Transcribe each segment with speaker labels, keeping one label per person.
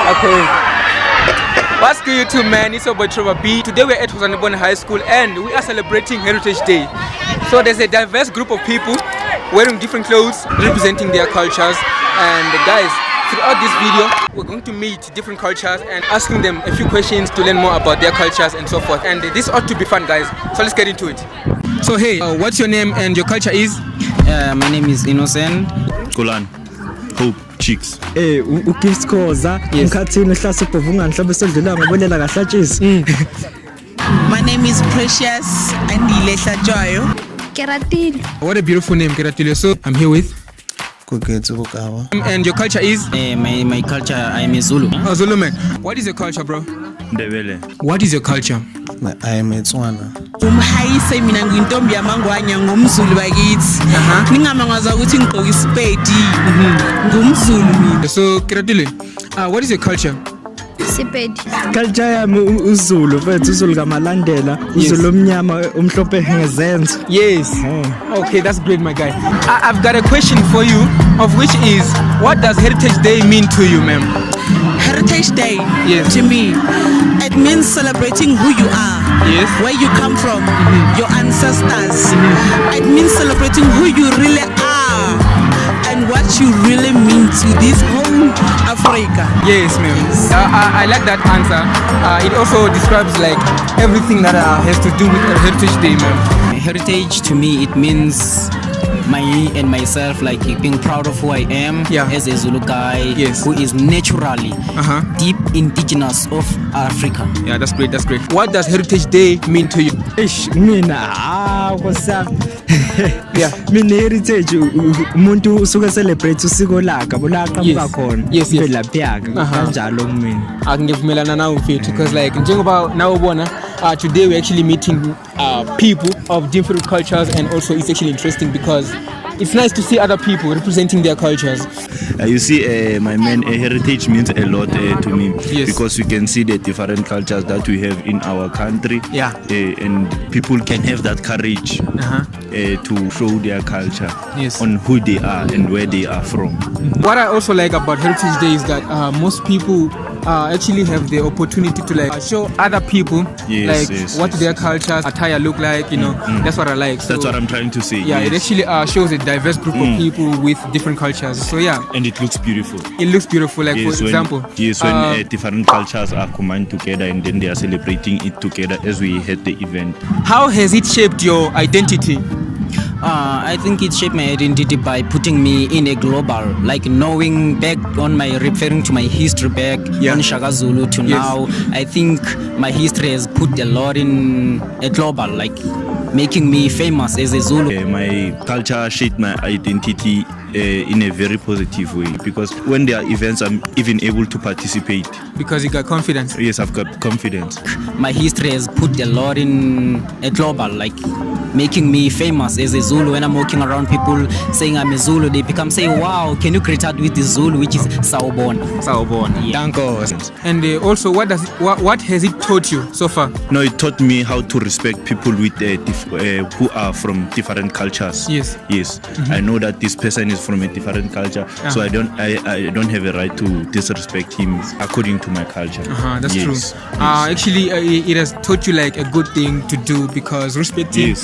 Speaker 1: Okay. What's good, you two, man? It's your boy Upbeat. Today we're at Hosanebone High School and we are celebrating Heritage Day. So there's a diverse group of people wearing different clothes, representing their cultures. And guys, throughout this video, we're going to meet different cultures and asking them a few questions to learn more about their cultures and so forth. And this ought to be fun, guys. So let's get into it. So hey, what's your name and your culture is?
Speaker 2: My name is Innocent.
Speaker 3: Golan. Hope. Chicks.
Speaker 4: Ukifskoza umkhathini ehlase ubuvungani mhlawumbe sedlula ngabolela kahlatshisi.
Speaker 5: My name is Precious Andile Joyo.
Speaker 6: Keratile.
Speaker 1: What a beautiful name, Keratile. So I'm here with and your culture is?
Speaker 2: My culture, I'm a Zulu.
Speaker 1: Oh, Zulu man. What is your culture, bro?
Speaker 3: Ndebele.
Speaker 1: What is your culture?
Speaker 4: I am a Tswana.
Speaker 5: Umhayise mina ngintombi yamangwanya ngumZulu bakithi. Ningamangaza ukuthi ngigqoka isipedi. NgumZulu mina.
Speaker 1: So Keratile, what is your culture?
Speaker 6: Sipedi.
Speaker 4: Culture yami uZulu mfethu uZulu kamalandela uZulu omnyama umhlophe ngezenzo.
Speaker 1: Yes. Okay, that's great, my guy. I've got a question for you, of which is, what does Heritage Day mean to you, ma'am?
Speaker 5: Heritage Day,
Speaker 1: yes,
Speaker 5: to me, it means celebrating who you are,
Speaker 1: yes,
Speaker 5: where you come from, your ancestors. It means celebrating who you really are and what you really mean to this whole Africa.
Speaker 1: Yes, ma'am. I like that answer. It also describes like everything that has to do with Heritage Day, ma'am.
Speaker 2: Heritage to me, it means me and myself, like being proud of who I am as a Zulu guy,
Speaker 1: yes,
Speaker 2: who is naturally deep indigenous of Africa.
Speaker 1: Yeah, that's great, that's great. What does Heritage Day mean to you?
Speaker 4: What's up? Yeah, mina heritage umuntu usuka celebrate usiko lakhe bolaqhamuka khona imvelaphi yakhe kanjalo kumina.
Speaker 1: Angivumelana nawe mfethu because like njengoba nawe ubona today we're actually meeting people of different cultures, and also it's actually interesting because it's nice to see other people representing their cultures.
Speaker 3: You see, my man, heritage means a lot to me,
Speaker 1: yes,
Speaker 3: because we can see the different cultures that we have in our country, and people can have that courage to show their culture,
Speaker 1: yes,
Speaker 3: on who they are and where they are from.
Speaker 1: What I also like about Heritage Day is that most people actually have the opportunity to like show other people what their cultures, attire look like, you know. That's what I like. So,
Speaker 3: that's what I'm trying to say.
Speaker 1: Yeah, it actually shows a diverse group of people with different cultures. So yeah,
Speaker 3: and it looks beautiful.
Speaker 1: It looks beautiful. Like
Speaker 3: yes,
Speaker 1: for example,
Speaker 3: when different cultures are combined together and then they are celebrating it together as we had the event.
Speaker 1: How has it shaped your identity?
Speaker 2: I think it shaped my identity by putting me in a global, like knowing back on my, referring to my history back on Shaka Zulu to now. I think my history has put a lot in a global, like making me famous as a Zulu.
Speaker 3: My culture shaped my identity in a very positive way, because when there are events I'm even able to participate.
Speaker 1: Because you got confidence?
Speaker 3: Yes, I've got confidence.
Speaker 2: My history has put a lot in a global, like making me famous as a Zulu. When I'm walking around, people saying I'm a Zulu, they become saying, wow, can you create out with the Zulu, which is Sawubona.
Speaker 1: Sawubona. Yeah. And also, what has it taught you so far?
Speaker 3: No, it taught me how to respect people with who are from different cultures.
Speaker 1: Yes.
Speaker 3: Yes. I know that this person is from a different culture, so I don't have a right to disrespect him according to my culture.
Speaker 1: That's true. Actually, it has taught you like a good thing to do, because respecting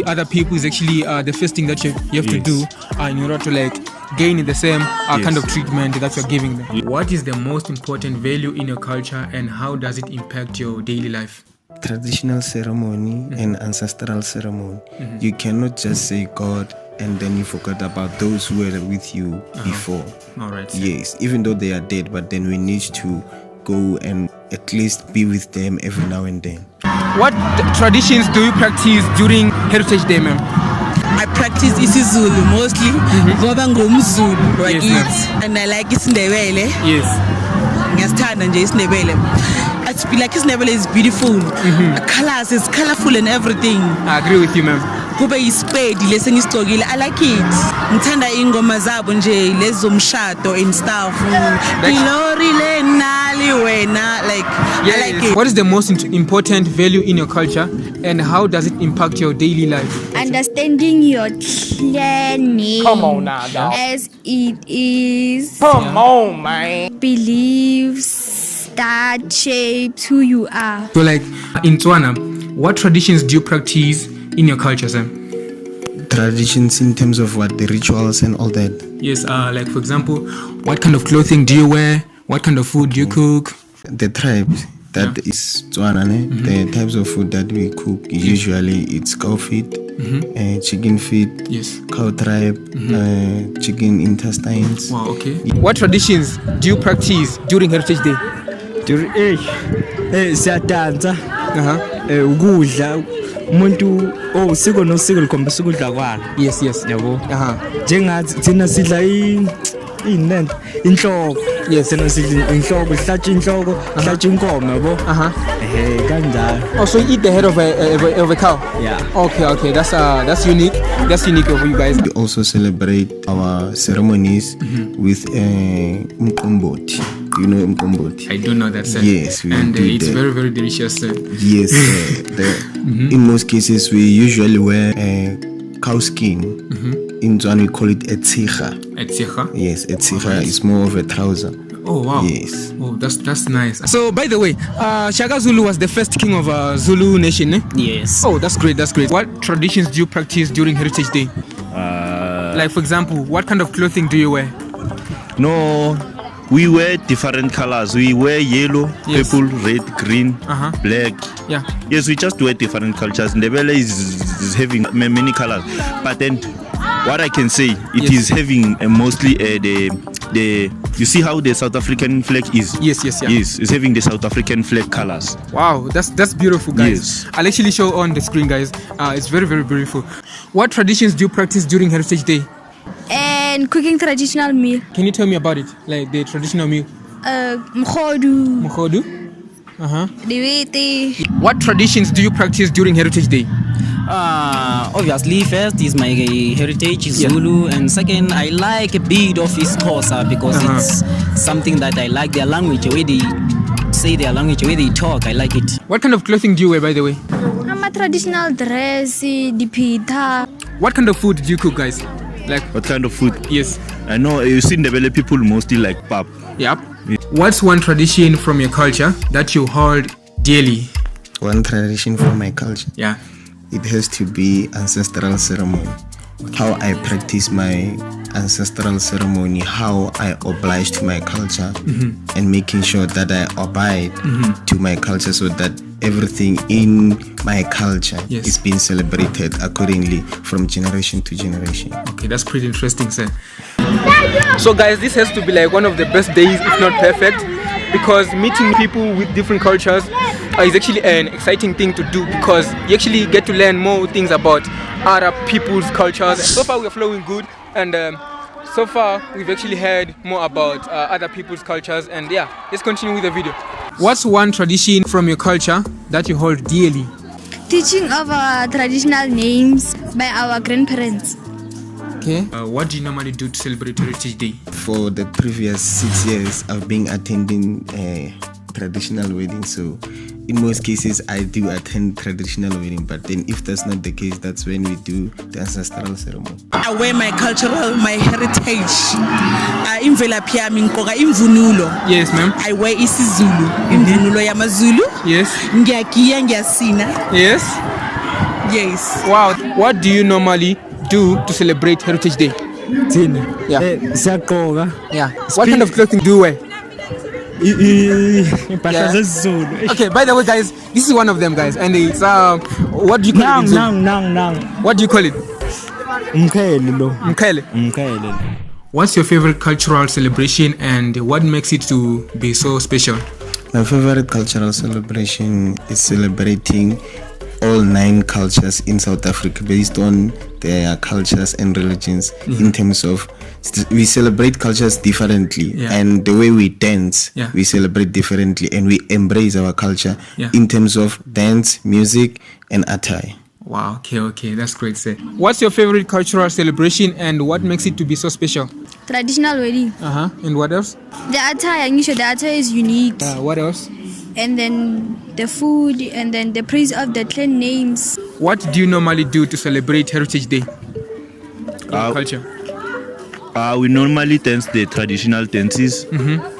Speaker 1: other people is actually the first thing that you have to do in order to like gain the same kind of treatment that you're giving them. What is the most important value in your culture, and how does it impact your daily life?
Speaker 7: Traditional ceremony and ancestral ceremony. You cannot just say God and then you forget about those who were with you before.
Speaker 1: All right.
Speaker 7: Yes, even though they are dead, but then we need to go and at least be with them every now and then.
Speaker 1: What traditions do you practice during Heritage Day, ma'am?
Speaker 5: I practice isiZulu mostly ngoba ngumZulu wakithi, and I like isiNdebele.
Speaker 1: Yes.
Speaker 5: Ngiyasithanda nje isiNdebele. I feel like isiNdebele is beautiful. The colors is colorful and everything.
Speaker 1: I agree with you, ma'am.
Speaker 5: Kube yispedi lesi ngisigcokile, I like it. Ngithanda ingoma zabo nje lezi zomshado and stuff. Glory le nali wena, like I like it.
Speaker 1: What is the most important value in your culture, and how does it impact your daily life?
Speaker 6: Understanding your clan
Speaker 8: Come on now, dog.
Speaker 6: as it is.
Speaker 8: Come on, man.
Speaker 6: Beliefs that shapes who you are.
Speaker 1: So, like in Tswana, what traditions do you practice in your culture, Sam?
Speaker 7: Traditions in terms of what, the rituals and all that.
Speaker 1: Yes, like for example, what kind of clothing do you wear? What kind of food do you cook?
Speaker 7: The tribes, that is Tswana, the types of food that we cook, usually it's cow feet, chicken feet,
Speaker 1: Yes.
Speaker 7: cow tripe, chicken intestines.
Speaker 1: Wow, okay. What traditions do you practice during Heritage Day?
Speaker 4: Siyadansa
Speaker 1: Uh-huh.
Speaker 4: ukudla umuntu usiko nosiko likhombisa ukudla kwalo.
Speaker 1: Yes, yes.
Speaker 4: Yabo.
Speaker 1: Uh-huh.
Speaker 4: Njengathi thina sidla inento inhloko.
Speaker 1: Yes.
Speaker 4: Thina sidla inhloko, sihlatsha inhloko, sihlatsha inkomo yabo.
Speaker 1: Uh-huh.
Speaker 4: Kanjalo.
Speaker 1: Oh, so you eat the head of a cow?
Speaker 4: Yeah.
Speaker 1: Okay. That's unique. That's unique of you guys.
Speaker 7: We also celebrate our ceremonies with umqombothi. You know umqombothi?
Speaker 1: I do know that, sir.
Speaker 7: Yes, we
Speaker 1: and
Speaker 7: do
Speaker 1: it's
Speaker 7: that.
Speaker 1: very, very delicious, sir.
Speaker 7: Yes, in most cases we usually wear cow skin. In Tswana we call it etsikha.
Speaker 1: Etsikha?
Speaker 7: Yes, etsikha is more of a trouser.
Speaker 1: Oh, wow.
Speaker 7: Yes.
Speaker 1: Oh, that's nice. So, by the way, Shaka Zulu was the first king of Zulu nation, eh?
Speaker 2: Yes.
Speaker 1: Oh, that's great. What traditions do you practice during Heritage Day? Like, for example, what kind of clothing do you wear?
Speaker 3: No, we wear different colors. We wear yellow,
Speaker 1: Yes.
Speaker 3: purple, red, green, black.
Speaker 1: Yeah.
Speaker 3: Yes, we just wear different cultures. Ndebele is having many colors. But then, what I can say, it
Speaker 1: Yes.
Speaker 3: is having mostly the. You see how the South African flag is?
Speaker 1: Yes, yeah.
Speaker 3: Yes, it's having the South African flag colors.
Speaker 1: Wow, that's beautiful, guys.
Speaker 3: Yes.
Speaker 1: I'll actually show on the screen, guys. It's very, very beautiful. What traditions do you practice during Heritage Day?
Speaker 6: And cooking traditional meal.
Speaker 1: Can you tell me about it? Like the traditional meal?
Speaker 6: Mkhodu,
Speaker 1: Mukhodu? Uh-huh.
Speaker 6: Dewete.
Speaker 1: What traditions do you practice during Heritage Day?
Speaker 2: Obviously, first is my heritage is Zulu, and second, I like a bit of Xhosa because it's something that I like their language, the way they say their language, the way they talk. I like it.
Speaker 1: What kind of clothing do you wear, by the way?
Speaker 6: I'm a traditional dress, dipita.
Speaker 1: What kind of food do you cook, guys? Like,
Speaker 3: What kind of food?
Speaker 1: yes.
Speaker 3: I know you see Ndebele people mostly like pap.
Speaker 1: Yep. What's one tradition from your culture that you hold dearly?
Speaker 7: One tradition from my culture.
Speaker 1: Yeah.
Speaker 7: It has to be ancestral ceremony. How I practice my ancestral ceremony, how I oblige to my culture, and making sure that I abide to my culture so that everything in my culture
Speaker 1: Yes.
Speaker 7: is being celebrated accordingly from generation to generation.
Speaker 1: Okay, that's pretty interesting, sir. So, guys, this has to be like one of the best days, if not perfect, because meeting people with different cultures is actually an exciting thing to do because you actually get to learn more things about other people's cultures. So far, we're flowing good, and so far we've actually heard more about other people's cultures. And yeah, let's continue with the video. What's one tradition from your culture that you hold dearly?
Speaker 6: Teaching of our traditional names by our grandparents.
Speaker 1: Okay. What do you normally do to celebrate Heritage Day?
Speaker 7: For the previous 6 years, I've been attending traditional weddings. So in most cases, I do attend traditional wedding. But then if that's not the case, that's when we do the ancestral ceremony.
Speaker 5: I wear my cultural, my heritage. Imvelaphi yami ngigqoka imvunulo.
Speaker 1: Yes, ma'am.
Speaker 5: I wear isiZulu, imvunulo yamaZulu.
Speaker 1: Yes.
Speaker 5: Ngiyagiya, ngiyasina.
Speaker 1: Yes.
Speaker 5: Yes.
Speaker 1: Wow. What do you normally do to celebrate Heritage Day?
Speaker 4: Thina.
Speaker 1: Yeah.
Speaker 4: Siyagqoka.
Speaker 1: Yeah. What kind of clothing do you wear?
Speaker 4: Impahla
Speaker 1: Yeah.
Speaker 4: zesiZulu.
Speaker 1: Okay, by the way, guys, this is one of them, guys, and it's what do you call it?
Speaker 4: Nang.
Speaker 1: What do you call it?
Speaker 4: Umkhele lo.
Speaker 1: Mkhele.
Speaker 4: Umkhele.
Speaker 1: What's your favorite cultural celebration, and what makes it to be so special?
Speaker 7: My favorite cultural celebration is celebrating all 9 cultures in South Africa based on their cultures and religions. In terms of we celebrate cultures differently, and the way we dance, we celebrate differently, and we embrace our culture in terms of dance, music, and attire.
Speaker 1: Wow. Okay, that's great, sir. What's your favorite cultural celebration, and what makes it to be so special?
Speaker 6: Traditional wedding.
Speaker 1: And what else?
Speaker 6: The attire, the attire is unique.
Speaker 1: What else?
Speaker 6: and then the food, and then the praise of the clan names.
Speaker 1: What do you normally do to celebrate Heritage Day?
Speaker 3: Uh,
Speaker 1: Culture.
Speaker 3: We normally dance the traditional dances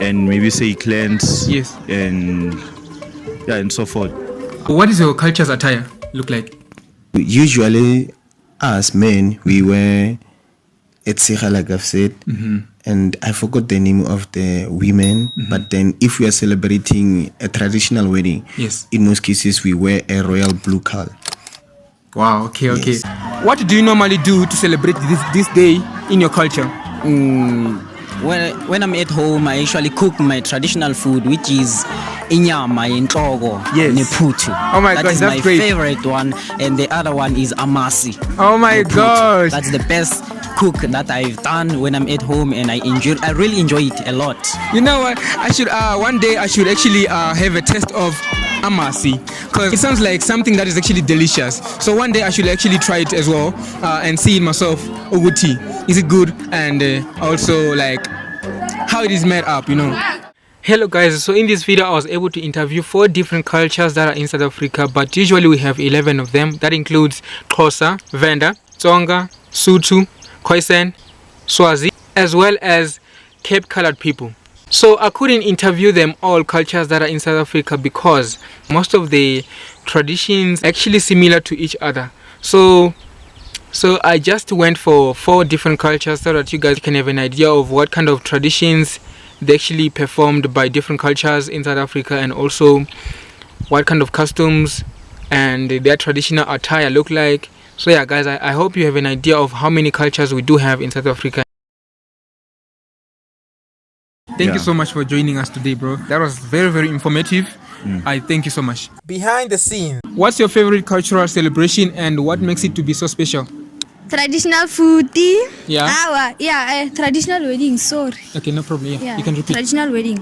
Speaker 3: and maybe say clans.
Speaker 1: Yes.
Speaker 3: And so forth.
Speaker 1: What is your culture's attire look like?
Speaker 7: Usually, as men, we wear a tshega, like I've said, and I forgot the name of the women. But then, if we are celebrating a traditional wedding,
Speaker 1: Yes.
Speaker 7: in most cases, we wear a royal blue color.
Speaker 1: Wow, okay.
Speaker 7: Yes.
Speaker 1: What do you normally do to celebrate this day in your culture?
Speaker 2: When I'm at home, I actually cook my traditional food, which is inyama yenhloko
Speaker 1: Yes.
Speaker 2: nephuthu.
Speaker 1: Oh my
Speaker 2: That
Speaker 1: gosh,
Speaker 2: is
Speaker 1: that's
Speaker 2: my
Speaker 1: great.
Speaker 2: favorite one, and the other one is amasi.
Speaker 1: Oh my
Speaker 2: nephuthu.
Speaker 1: gosh.
Speaker 2: That's the best cook that I've done when I'm at home, and I really enjoy it a lot.
Speaker 1: You know what? I should one day I should actually have a taste of amasi, because it sounds like something that is actually delicious. So one day I should actually try it as well and see it myself. Uguti, is it good? And also like how it is made up, you know. Hello guys, so in this video I was able to interview 4 different cultures that are in South Africa, but usually we have 11 of them. That includes Xhosa, Venda, Tsonga, Sotho, Khoisan, Swazi, as well as Cape Colored people. So I couldn't interview them all cultures that are in South Africa because most of the traditions actually similar to each other. So I just went for 4 different cultures so that you guys can have an idea of what kind of traditions they actually performed by different cultures in South Africa, and also what kind of customs and their traditional attire look like. So yeah guys, I hope you have an idea of how many cultures we do have in South Africa. Thank you so much for joining us today, bro. That was very, very informative. I thank you so much. Behind the scenes, what's your favorite cultural celebration and what makes it to be so special?
Speaker 6: Traditional food.
Speaker 1: Yeah.
Speaker 6: Traditional wedding. Sorry.
Speaker 1: Okay, no problem. Yeah,
Speaker 6: Yeah.
Speaker 1: you can repeat.
Speaker 6: Traditional wedding.